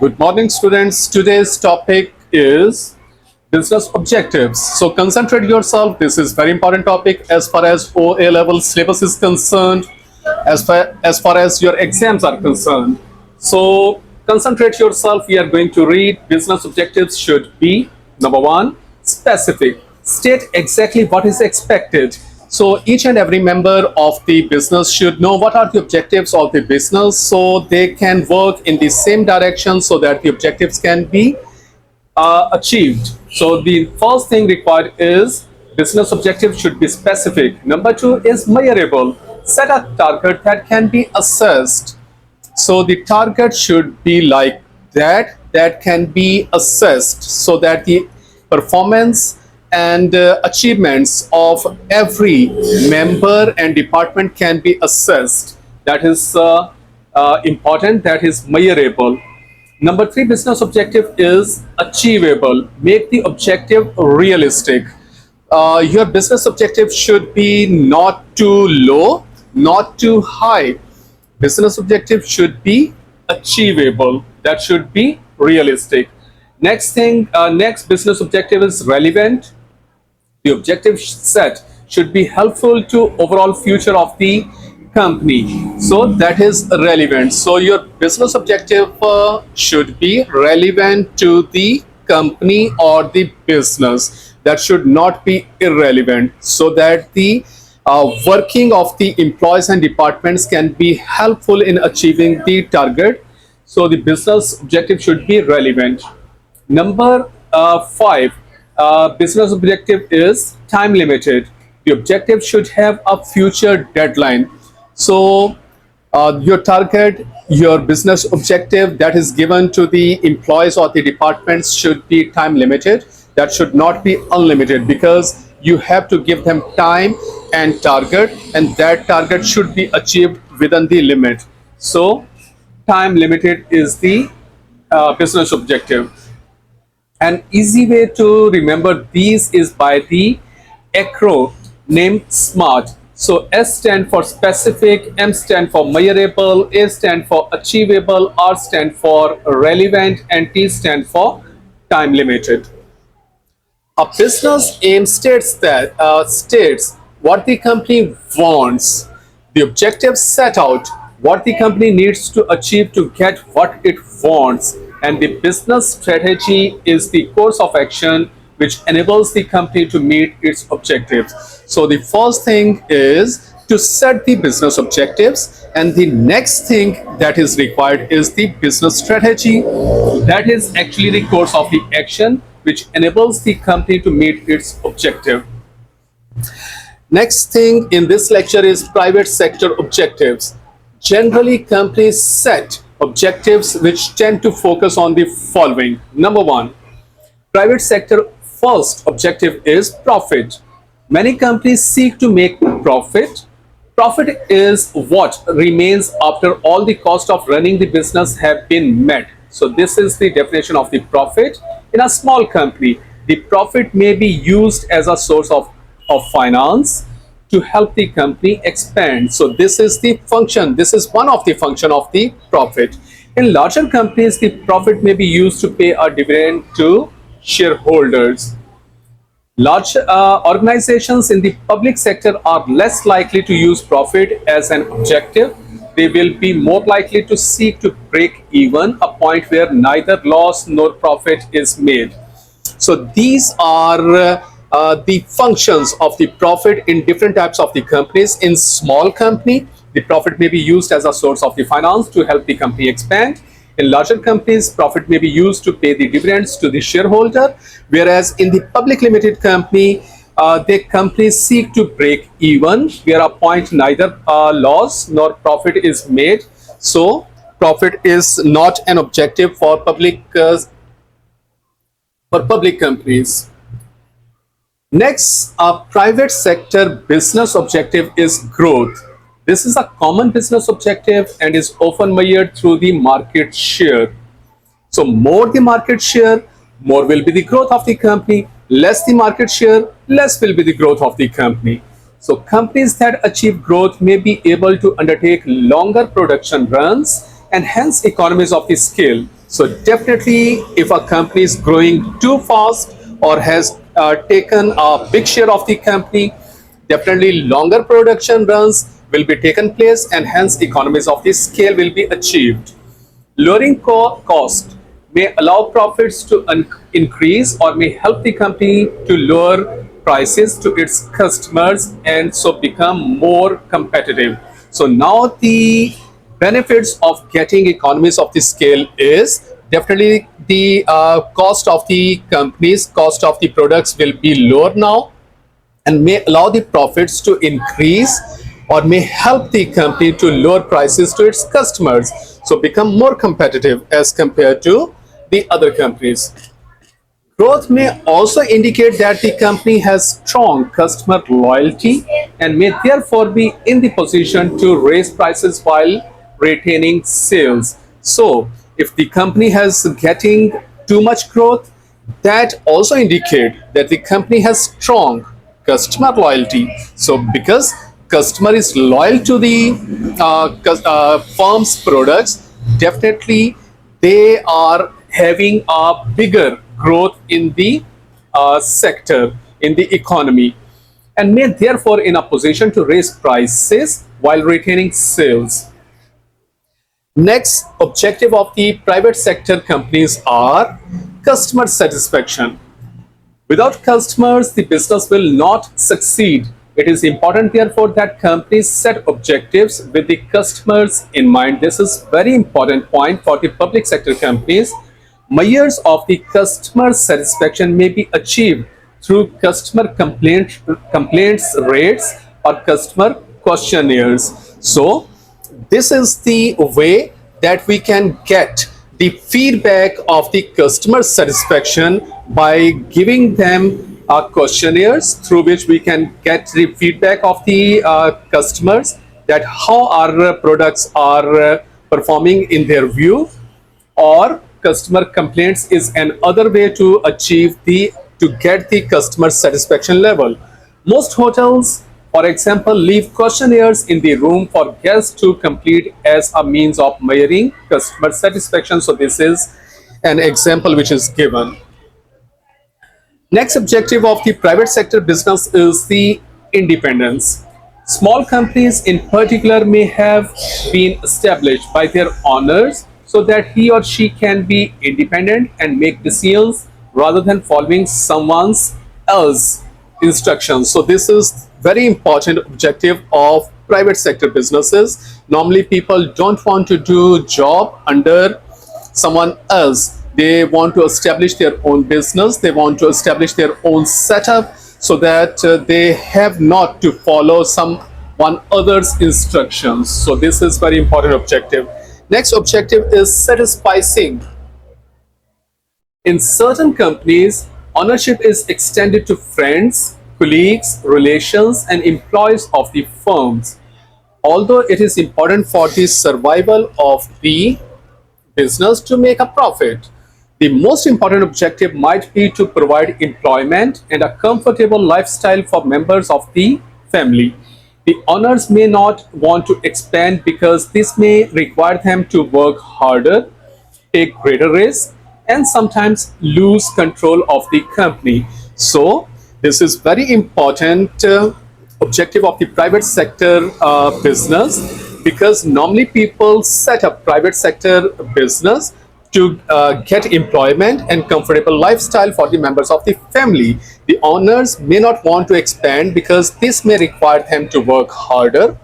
Good morning, students. Today's topic is business objectives. So concentrate yourself. This is very important topic as far as OA level syllabus is concerned, as far as your exams are concerned. So concentrate yourself. We are going to read business objectives should be number one, specific. State exactly what is expected. So each and every member of the business should know what are the objectives of the business so they can work in the same direction so that the objectives can be achieved. So the first thing required is business objective should be specific. Number two is measurable. Set a target that can be assessed. So the target should be like that can be assessed so that the performance and achievements of every member and department can be assessed. That is important, that is measurable. Number three business objective is achievable. Make the objective realistic. Your business objective should be not too low, not too high. Business objective should be achievable. That should be realistic. Next business objective is relevant. The objective set should be helpful to overall future of the company. So that is relevant. So your business objective should be relevant to the company or the business. That should not be irrelevant, so that the working of the employees and departments can be helpful in achieving the target. So the business objective should be relevant. Number five, business objective is time limited. The objective should have a future deadline. So your target, your business objective that is given to the employees or the departments should be time limited. That should not be unlimited, because you have to give them time and target, and that target should be achieved within the limit. So time limited is the business objective. An easy way to remember these is by the acronym SMART. So S stand for specific, M stand for measurable, A stand for achievable, R stand for relevant, and T stand for time limited. A business aim states what the company wants. The objectives set out what the company needs to achieve to get what it wants, and the business strategy is the course of action which enables the company to meet its objectives. So the first thing is to set the business objectives, and the next thing that is required is the business strategy. That is actually the course of the action which enables the company to meet its objective. Next thing in this lecture is private sector objectives. Generally, companies set objectives which tend to focus on the following. Number one, private sector first objective is profit. Many companies seek to make profit. Profit is what remains after all the cost of running the business have been met. So this is the definition of the profit. In a small company, the profit may be used as a source of finance to help the company expand. So this is the function. This is one of the function of the profit. In larger companies, the profit may be used to pay a dividend to shareholders. Large organizations in the public sector are less likely to use profit as an objective. They will be more likely to seek to break even, a point where neither loss nor profit is made. So these are the functions of the profit in different types of the companies. In small company, the profit may be used as a source of the finance to help the company expand. In larger companies, profit may be used to pay the dividends to the shareholder, whereas in the public limited company, the companies seek to break even, where a point neither loss nor profit is made. So profit is not an objective for public companies. Next, a private sector business objective is growth. This is a common business objective and is often measured through the market share. So more the market share, more will be the growth of the company. Less the market share, less will be the growth of the company. So companies that achieve growth may be able to undertake longer production runs and hence economies of the scale. So definitely, if a company is growing too fast or has taken a big share of the company, definitely longer production runs will be taken place, and hence economies of the scale will be achieved. Lowering cost may allow profits to increase or may help the company to lower prices to its customers and so become more competitive. So now the benefits of getting economies of the scale is definitely the cost of the companies, cost of the products will be lower now and may allow the profits to increase or may help the company to lower prices to its customers, so become more competitive as compared to the other companies. Growth may also indicate that the company has strong customer loyalty and may therefore be in the position to raise prices while retaining sales. So, if the company has getting too much growth, that also indicate that the company has strong customer loyalty. So, because customer is loyal to the firm's products, definitely they are having a bigger growth in the sector, in the economy, and may therefore in a position to raise prices while retaining sales. Next objective of the private sector companies are customer satisfaction. Without customers, the business will not succeed. It is important, therefore, that companies set objectives with the customers in mind. This is very important point for the public sector companies. Measures of the customer satisfaction may be achieved through customer complaints rates or customer questionnaires. So, this is the way that we can get the feedback of the customer satisfaction by giving them questionnaires through which we can get the feedback of the customers that how our products are performing in their view, or customer complaints is another way to achieve the to get the customer satisfaction level. Most hotels, for example, leave questionnaires in the room for guests to complete as a means of measuring customer satisfaction. So this is an example which is given. Next objective of the private sector business is the independence. Small companies in particular may have been established by their owners so that he or she can be independent and make decisions rather than following someone else's instructions. So this is very important objective of private sector businesses. Normally people don't want to do job under someone else. They want to establish their own business, they want to establish their own setup so that they have not to follow someone other's instructions. So this is very important objective. Next objective is satisficing. In certain companies, ownership is extended to friends, colleagues, relations, and employees of the firms. Although it is important for the survival of the business to make a profit, the most important objective might be to provide employment and a comfortable lifestyle for members of the family. The owners may not want to expand because this may require them to work harder, take greater risks, and sometimes lose control of the company. So, this is very important objective of the private sector business, because normally people set up private sector business to get employment and comfortable lifestyle for the members of the family. The owners may not want to expand because this may require them to work harder,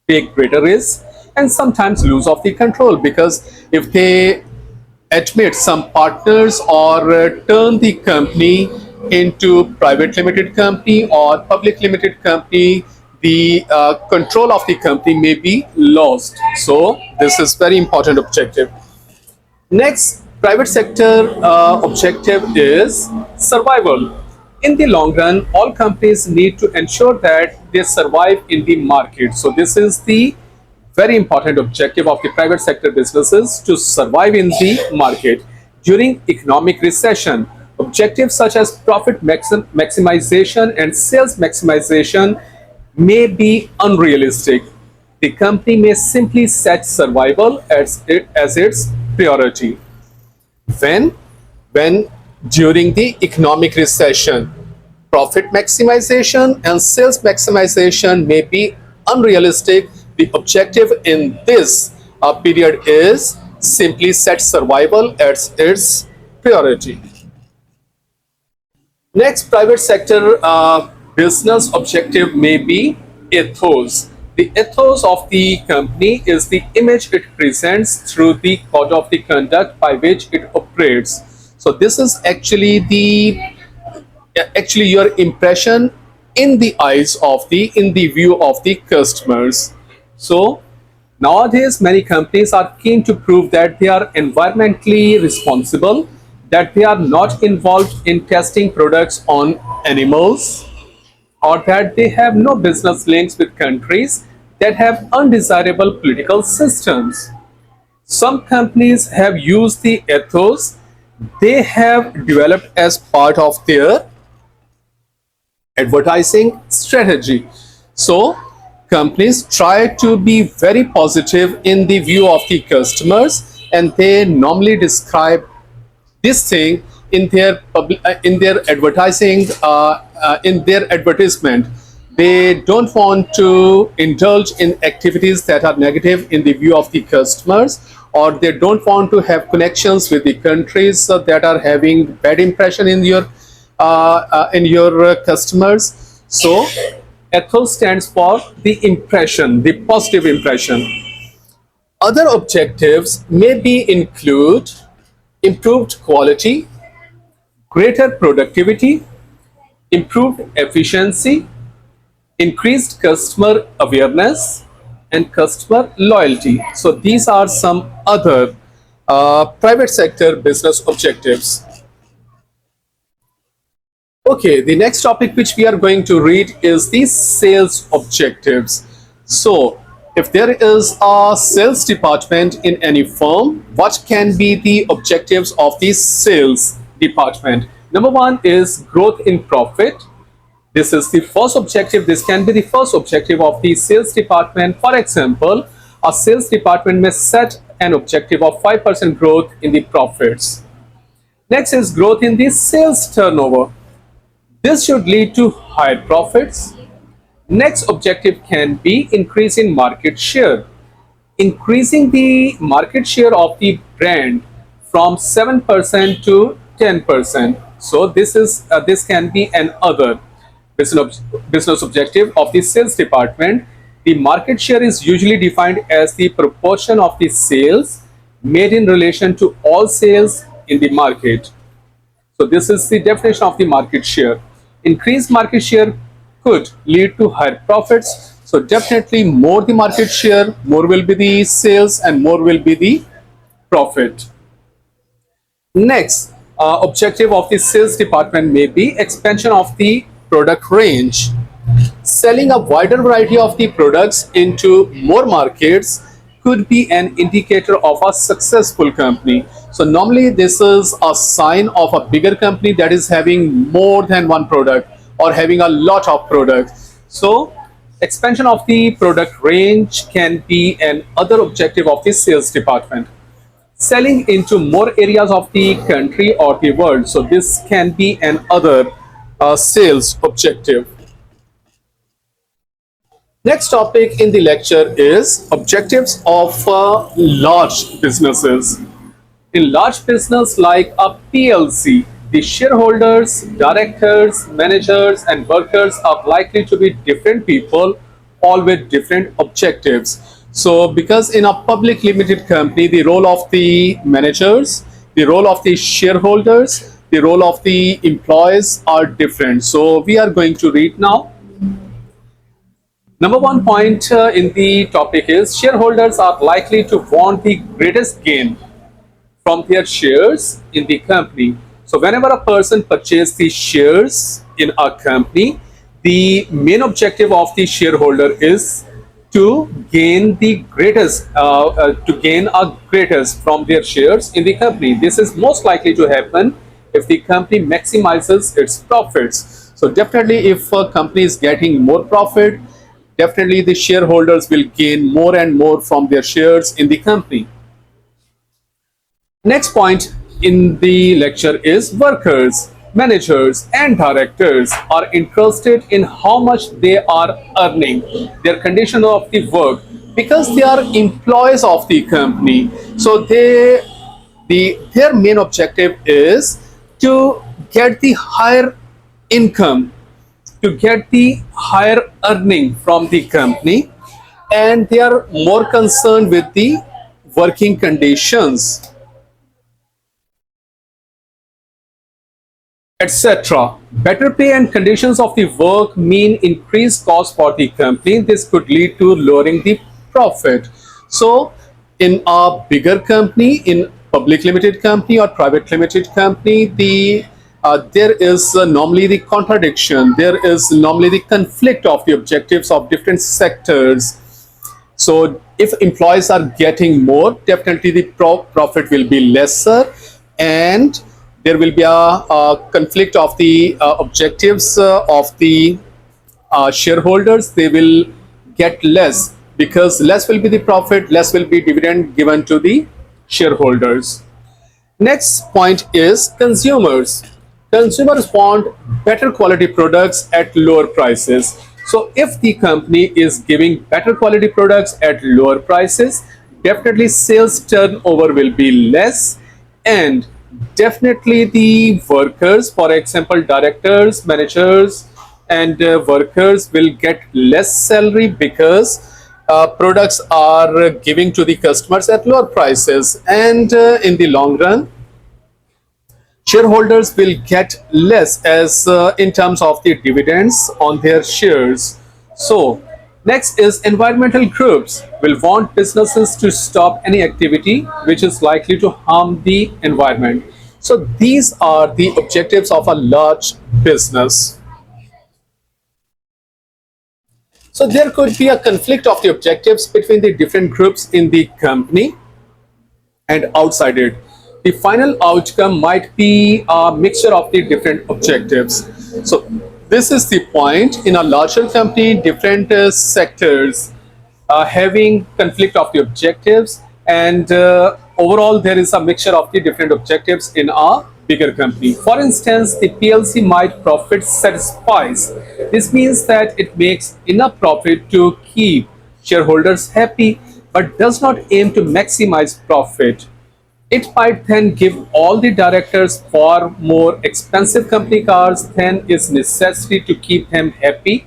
take greater risks, and sometimes lose of the control, because if they admit some partners or turn the company into private limited company or public limited company, the control of the company may be lost. So this is very important objective. Next, private sector objective is survival. In the long run, all companies need to ensure that they survive in the market. So this is the very important objective of the private sector businesses, to survive in the market. During economic recession, objectives such as profit maximization and sales maximization may be unrealistic. The company may simply set survival as its priority. When? When during the economic recession, profit maximization and sales maximization may be unrealistic. The objective in this period is simply set survival as its priority. Next, private sector business objective may be ethos. The ethos of the company is the image it presents through the code of the conduct by which it operates. So this is actually your impression in the eyes of the in the view of the customers. So nowadays many companies are keen to prove that they are environmentally responsible, that they are not involved in testing products on animals, or that they have no business links with countries that have undesirable political systems. Some companies have used the ethos they have developed as part of their advertising strategy. So companies try to be very positive in the view of the customers, and they normally describe this thing in their advertising, in their advertisement. They don't want to indulge in activities that are negative in the view of the customers, or they don't want to have connections with the countries that are having bad impression in your customers. So ethos stands for the impression, the positive impression. Other objectives maybe include improved quality, greater productivity, improved efficiency, increased customer awareness, and customer loyalty. So these are some other private sector business objectives. Okay, the next topic which we are going to read is the sales objectives. So, if there is a sales department in any firm, what can be the objectives of the sales department? Number one is growth in profit. This is the first objective. This can be the first objective of the sales department. For example, a sales department may set an objective of 5% growth in the profits. Next is growth in the sales turnover. This should lead to higher profits. Next objective can be increase in market share. Increasing the market share of the brand from 7% to 10%. So this can be another business objective of the sales department. The market share is usually defined as the proportion of the sales made in relation to all sales in the market. So this is the definition of the market share. Increased market share could lead to higher profits. So definitely more the market share, more will be the sales and more will be the profit. Next, objective of the sales department may be expansion of the product range. Selling a wider variety of the products into more markets could be an indicator of a successful company. So normally this is a sign of a bigger company that is having more than one product or having a lot of products. So expansion of the product range can be an other objective of the sales department. Selling into more areas of the country or the world. So this can be an other sales objective. Next topic in the lecture is objectives of large businesses. In large business like a PLC, the shareholders, directors, managers, and workers are likely to be different people, all with different objectives. So, because in a public limited company, the role of the managers, the role of the shareholders, the role of the employees are different. So, we are going to read now. Number one point in the topic is shareholders are likely to want the greatest gain from their shares in the company. So whenever a person purchases the shares in a company, the main objective of the shareholder is to gain the greatest, to gain a greatest from their shares in the company. This is most likely to happen if the company maximizes its profits. So definitely if a company is getting more profit, definitely the shareholders will gain more and more from their shares in the company. Next point in the lecture is workers, managers, and directors are interested in how much they are earning, their condition of the work, because they are employees of the company. So their main objective is to get the higher income, to get the higher earning from the company, and they are more concerned with the working conditions, etc. Better pay and conditions of the work mean increased cost for the company. This could lead to lowering the profit. So, in a bigger company, in public limited company or private limited company, there is normally the contradiction. There is normally the conflict of the objectives of different sectors. So if employees are getting more, definitely the profit will be lesser, and there will be a conflict of the objectives of the shareholders. They will get less because less will be the profit, less will be dividend given to the shareholders. Next point is consumers. Consumers want better quality products at lower prices. So if the company is giving better quality products at lower prices, definitely sales turnover will be less, and definitely the workers, for example, directors, managers, and workers will get less salary because products are giving to the customers at lower prices, and in the long run shareholders will get less as in terms of the dividends on their shares. So next is environmental groups will want businesses to stop any activity which is likely to harm the environment. So these are the objectives of a large business. So there could be a conflict of the objectives between the different groups in the company and outside it. The final outcome might be a mixture of the different objectives. So this is the point. In a larger company, different sectors having conflict of the objectives, and overall there is a mixture of the different objectives in a bigger company. For instance, the PLC might profit satisfies. This means that it makes enough profit to keep shareholders happy but does not aim to maximize profit. It might then give all the directors far more expensive company cars than is necessary to keep them happy.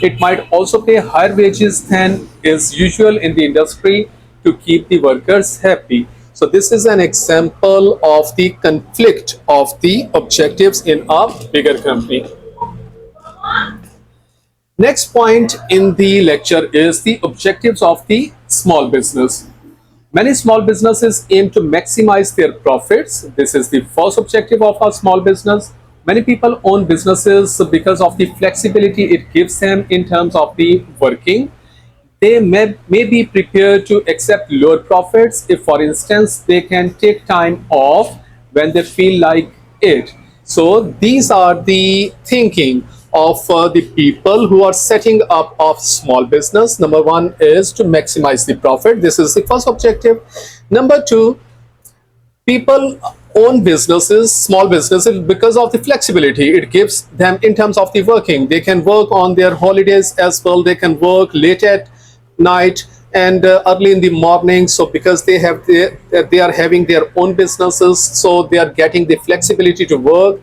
It might also pay higher wages than is usual in the industry to keep the workers happy. So this is an example of the conflict of the objectives in a bigger company. Next point in the lecture is the objectives of the small business. Many small businesses aim to maximize their profits. This is the first objective of a small business. Many people own businesses because of the flexibility it gives them in terms of the working. They may be prepared to accept lower profits if, for instance, they can take time off when they feel like it. So these are the thinking of the people who are setting up a small business. Number one is to maximize the profit. This is the first objective. Number two, people own businesses, small businesses, because of the flexibility it gives them in terms of the working. They can work on their holidays as well. They can work late at night and early in the morning. So because they are having their own businesses, so they are getting the flexibility to work.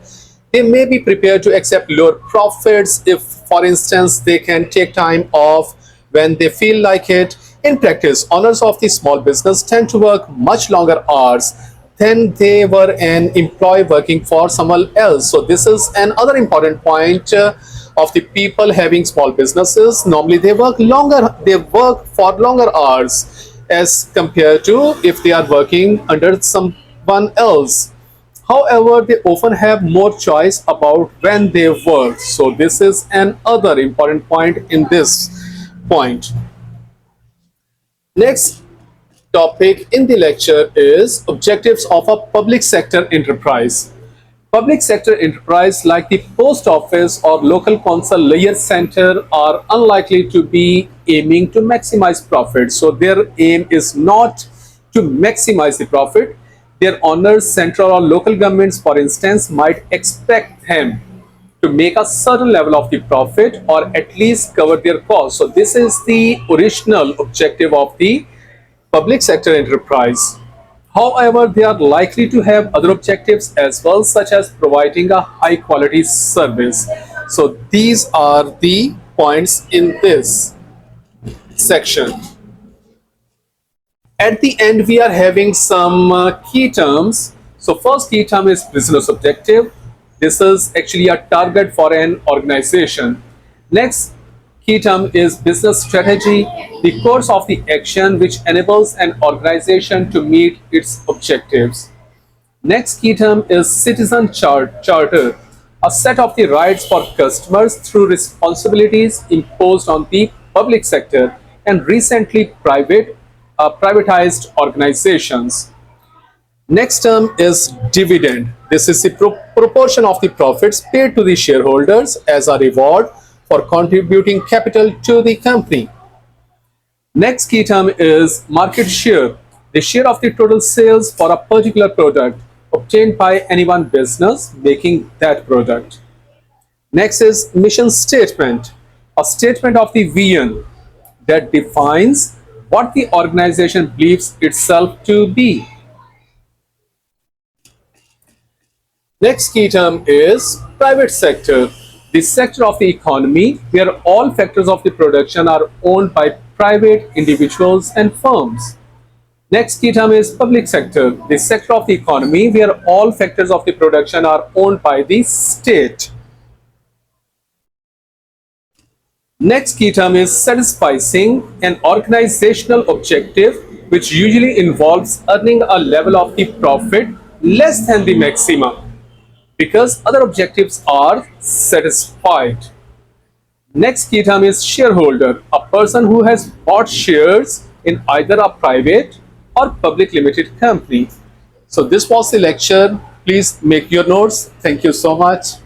They may be prepared to accept lower profits if, for instance, they can take time off when they feel like it. In practice, owners of the small business tend to work much longer hours than they were an employee working for someone else. So this is another important point of the people having small businesses. Normally they work for longer hours as compared to if they are working under someone else. However, they often have more choice about when they work. So this is another important point in this point. Next topic in the lecture is objectives of a public sector enterprise. Public sector enterprise like the post office or local council layer center are unlikely to be aiming to maximize profit. So their aim is not to maximize the profit. Their owners, central or local governments, for instance, might expect them to make a certain level of the profit or at least cover their costs. So this is the original objective of the public sector enterprise. However, they are likely to have other objectives as well, such as providing a high quality service. So these are the points in this section. At the end, we are having some key terms. So first key term is business objective. This is actually a target for an organization. Next key term is business strategy, the course of the action which enables an organization to meet its objectives. Next key term is citizen charter, a set of the rights for customers through responsibilities imposed on the public sector and recently privatized organizations. Next term is dividend. This is the proportion of the profits paid to the shareholders as a reward for contributing capital to the company. Next key term is market share, the share of the total sales for a particular product obtained by any one business making that product. Next is mission statement, a statement of the vision that defines what the organization believes itself to be. Next key term is private sector, the sector of the economy where all factors of the production are owned by private individuals and firms. Next key term is public sector, the sector of the economy where all factors of the production are owned by the state. Next key term is satisfying an organizational objective which usually involves earning a level of the profit less than the maximum because other objectives are satisfied. Next key term is shareholder, a person who has bought shares in either a private or public limited company. So this was the lecture. Please make your notes. Thank you so much.